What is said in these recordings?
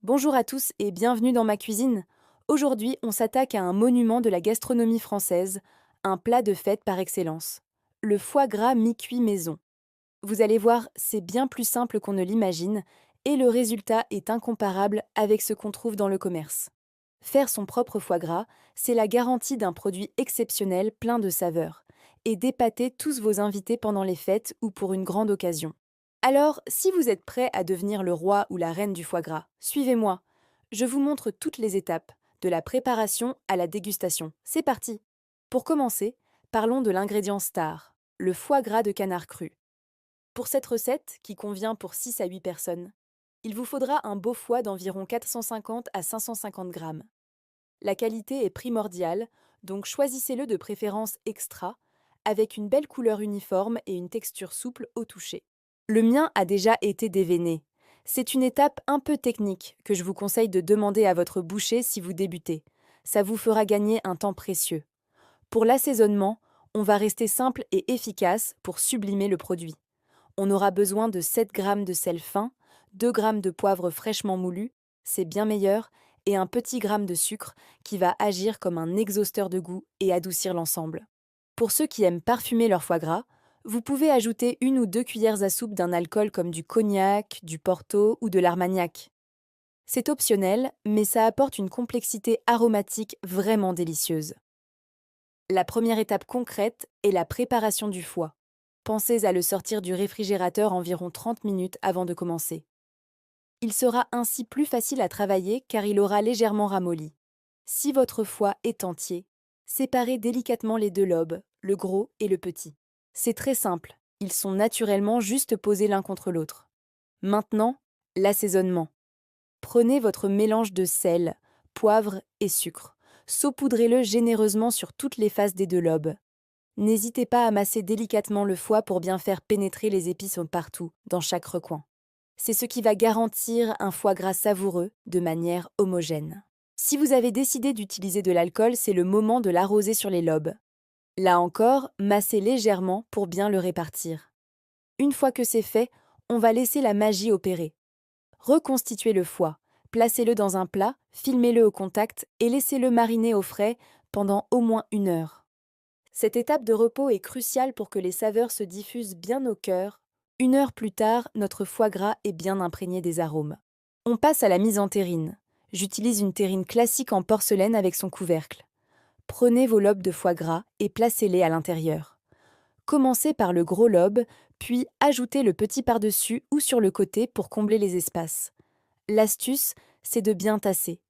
Bonjour à tous et bienvenue dans ma cuisine. Aujourd'hui, on s'attaque à un monument de la gastronomie française, un plat de fête par excellence. Le foie gras mi-cuit maison. Vous allez voir, c'est bien plus simple qu'on ne l'imagine et le résultat est incomparable avec ce qu'on trouve dans le commerce. Faire son propre foie gras, c'est la garantie d'un produit exceptionnel plein de saveurs et d'épater tous vos invités pendant les fêtes ou pour une grande occasion. Alors, si vous êtes prêt à devenir le roi ou la reine du foie gras, suivez-moi. Je vous montre toutes les étapes, de la préparation à la dégustation. C'est parti. Pour commencer, parlons de l'ingrédient star, le foie gras de canard cru. Pour cette recette, qui convient pour 6 à 8 personnes, il vous faudra un beau foie d'environ 450 à 550 grammes. La qualité est primordiale, donc choisissez-le de préférence extra, avec une belle couleur uniforme et une texture souple au toucher. Le mien a déjà été déveiné. C'est une étape un peu technique que je vous conseille de demander à votre boucher si vous débutez. Ça vous fera gagner un temps précieux. Pour l'assaisonnement, on va rester simple et efficace pour sublimer le produit. On aura besoin de 7 g de sel fin, 2 g de poivre fraîchement moulu, c'est bien meilleur, et un petit gramme de sucre qui va agir comme un exhausteur de goût et adoucir l'ensemble. Pour ceux qui aiment parfumer leur foie gras, vous pouvez ajouter 1 ou 2 cuillères à soupe d'un alcool comme du cognac, du porto ou de l'armagnac. C'est optionnel, mais ça apporte une complexité aromatique vraiment délicieuse. La première étape concrète est la préparation du foie. Pensez à le sortir du réfrigérateur environ 30 minutes avant de commencer. Il sera ainsi plus facile à travailler car il aura légèrement ramolli. Si votre foie est entier, séparez délicatement les deux lobes, le gros et le petit. C'est très simple, ils sont naturellement juste posés l'un contre l'autre. Maintenant, l'assaisonnement. Prenez votre mélange de sel, poivre et sucre. Saupoudrez-le généreusement sur toutes les faces des deux lobes. N'hésitez pas à masser délicatement le foie pour bien faire pénétrer les épices partout, dans chaque recoin. C'est ce qui va garantir un foie gras savoureux de manière homogène. Si vous avez décidé d'utiliser de l'alcool, c'est le moment de l'arroser sur les lobes. Là encore, massez légèrement pour bien le répartir. Une fois que c'est fait, on va laisser la magie opérer. Reconstituez le foie, placez-le dans un plat, filmez-le au contact et laissez-le mariner au frais pendant au moins 1 heure. Cette étape de repos est cruciale pour que les saveurs se diffusent bien au cœur. 1 heure plus tard, notre foie gras est bien imprégné des arômes. On passe à la mise en terrine. J'utilise une terrine classique en porcelaine avec son couvercle. Prenez vos lobes de foie gras et placez-les à l'intérieur. Commencez par le gros lobe, puis ajoutez le petit par-dessus ou sur le côté pour combler les espaces. L'astuce, c'est de bien tasser.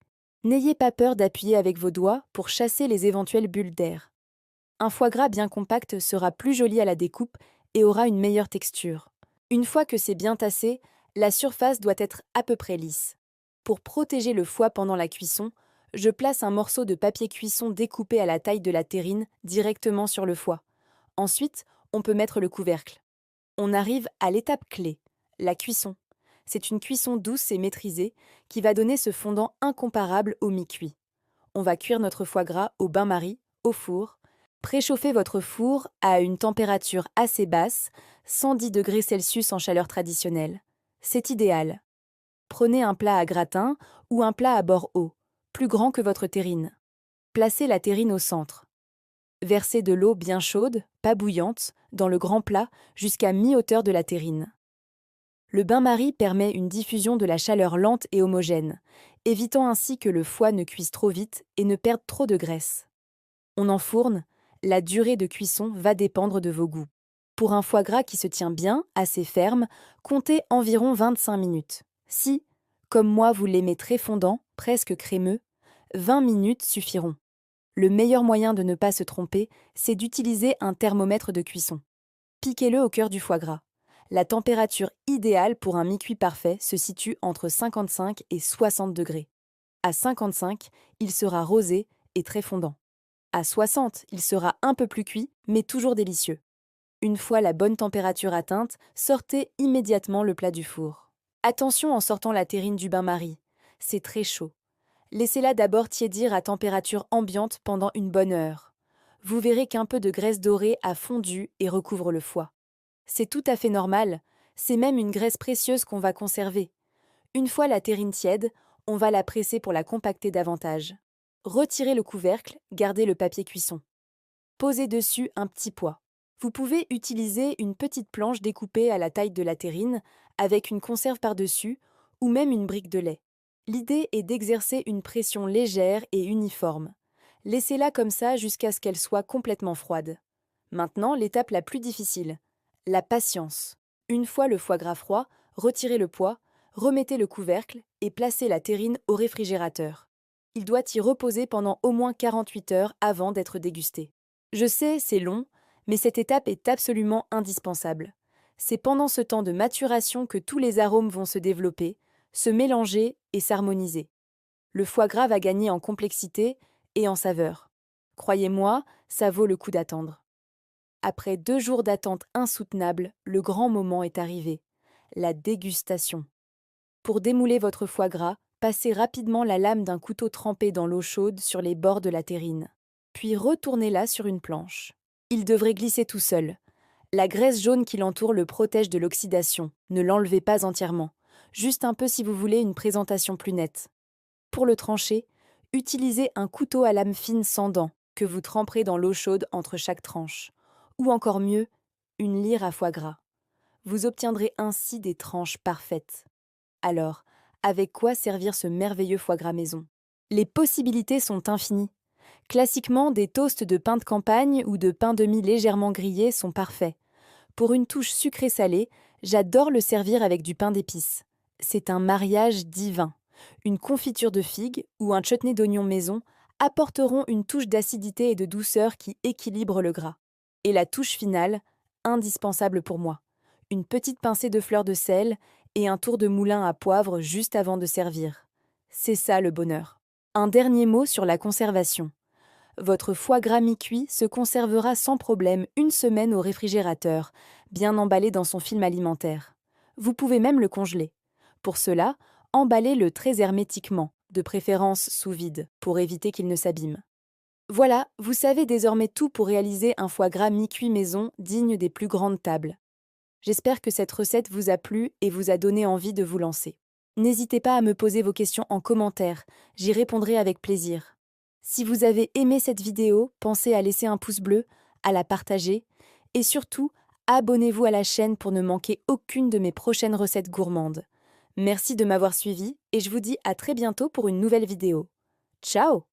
N'ayez pas peur d'appuyer avec vos doigts pour chasser les éventuelles bulles d'air. Un foie gras bien compact sera plus joli à la découpe et aura une meilleure texture. Une fois que c'est bien tassé, la surface doit être à peu près lisse. Pour protéger le foie pendant la cuisson, je place un morceau de papier cuisson découpé à la taille de la terrine directement sur le foie. Ensuite, on peut mettre le couvercle. On arrive à l'étape clé, la cuisson. C'est une cuisson douce et maîtrisée qui va donner ce fondant incomparable au mi-cuit. On va cuire notre foie gras au bain-marie, au four. Préchauffez votre four à une température assez basse, 110 degrés Celsius en chaleur traditionnelle. C'est idéal. Prenez un plat à gratin ou un plat à bord haut, plus grand que votre terrine. Placez la terrine au centre. Versez de l'eau bien chaude, pas bouillante, dans le grand plat jusqu'à mi-hauteur de la terrine. Le bain-marie permet une diffusion de la chaleur lente et homogène, évitant ainsi que le foie ne cuise trop vite et ne perde trop de graisse. On enfourne, la durée de cuisson va dépendre de vos goûts. Pour un foie gras qui se tient bien, assez ferme, comptez environ 25 minutes. Si, comme moi, vous l'aimez très fondant, presque crémeux, 20 minutes suffiront. Le meilleur moyen de ne pas se tromper, c'est d'utiliser un thermomètre de cuisson. Piquez-le au cœur du foie gras. La température idéale pour un mi-cuit parfait se situe entre 55 et 60 degrés. À 55, il sera rosé et très fondant. À 60, il sera un peu plus cuit, mais toujours délicieux. Une fois la bonne température atteinte, sortez immédiatement le plat du four. Attention en sortant la terrine du bain-marie. C'est très chaud. Laissez-la d'abord tiédir à température ambiante pendant une bonne heure. Vous verrez qu'un peu de graisse dorée a fondu et recouvre le foie. C'est tout à fait normal, c'est même une graisse précieuse qu'on va conserver. Une fois la terrine tiède, On va la presser pour la compacter davantage. Retirez le couvercle, gardez le papier cuisson. Posez dessus un petit pois. Vous pouvez utiliser une petite planche découpée à la taille de la terrine, avec une conserve par-dessus, ou même une brique de lait. L'idée est d'exercer une pression légère et uniforme. Laissez-la comme ça jusqu'à ce qu'elle soit complètement froide. Maintenant, l'étape la plus difficile, la patience. Une fois le foie gras froid, retirez le pois, remettez le couvercle et placez la terrine au réfrigérateur. Il doit y reposer pendant au moins 48 heures avant d'être dégusté. Je sais, c'est long, mais cette étape est absolument indispensable. C'est pendant ce temps de maturation que tous les arômes vont se développer, se mélanger et s'harmoniser. Le foie gras va gagner en complexité et en saveur. Croyez-moi, ça vaut le coup d'attendre. Après 2 jours d'attente insoutenable, le grand moment est arrivé, la dégustation. Pour démouler votre foie gras, passez rapidement la lame d'un couteau trempé dans l'eau chaude sur les bords de la terrine. Puis retournez-la sur une planche. Il devrait glisser tout seul. La graisse jaune qui l'entoure le protège de l'oxydation. Ne l'enlevez pas entièrement. Juste un peu si vous voulez une présentation plus nette. Pour le trancher, utilisez un couteau à lame fine sans dents que vous tremperez dans l'eau chaude entre chaque tranche. Ou encore mieux, une lyre à foie gras. Vous obtiendrez ainsi des tranches parfaites. Alors, avec quoi servir ce merveilleux foie gras maison? Les possibilités sont infinies. Classiquement, des toasts de pain de campagne ou de pain de mie légèrement grillé sont parfaits. Pour une touche sucrée-salée, j'adore le servir avec du pain d'épices. C'est un mariage divin. Une confiture de figues ou un chutney d'oignon maison apporteront une touche d'acidité et de douceur qui équilibre le gras. Et la touche finale, indispensable pour moi. Une petite pincée de fleur de sel et un tour de moulin à poivre juste avant de servir. C'est ça le bonheur. Un dernier mot sur la conservation. Votre foie gras mi-cuit se conservera sans problème une semaine au réfrigérateur, bien emballé dans son film alimentaire. Vous pouvez même le congeler. Pour cela, emballez-le très hermétiquement, de préférence sous vide, pour éviter qu'il ne s'abîme. Voilà, vous savez désormais tout pour réaliser un foie gras mi-cuit maison digne des plus grandes tables. J'espère que cette recette vous a plu et vous a donné envie de vous lancer. N'hésitez pas à me poser vos questions en commentaire, j'y répondrai avec plaisir. Si vous avez aimé cette vidéo, pensez à laisser un pouce bleu, à la partager et surtout, abonnez-vous à la chaîne pour ne manquer aucune de mes prochaines recettes gourmandes. Merci de m'avoir suivi et je vous dis à très bientôt pour une nouvelle vidéo. Ciao!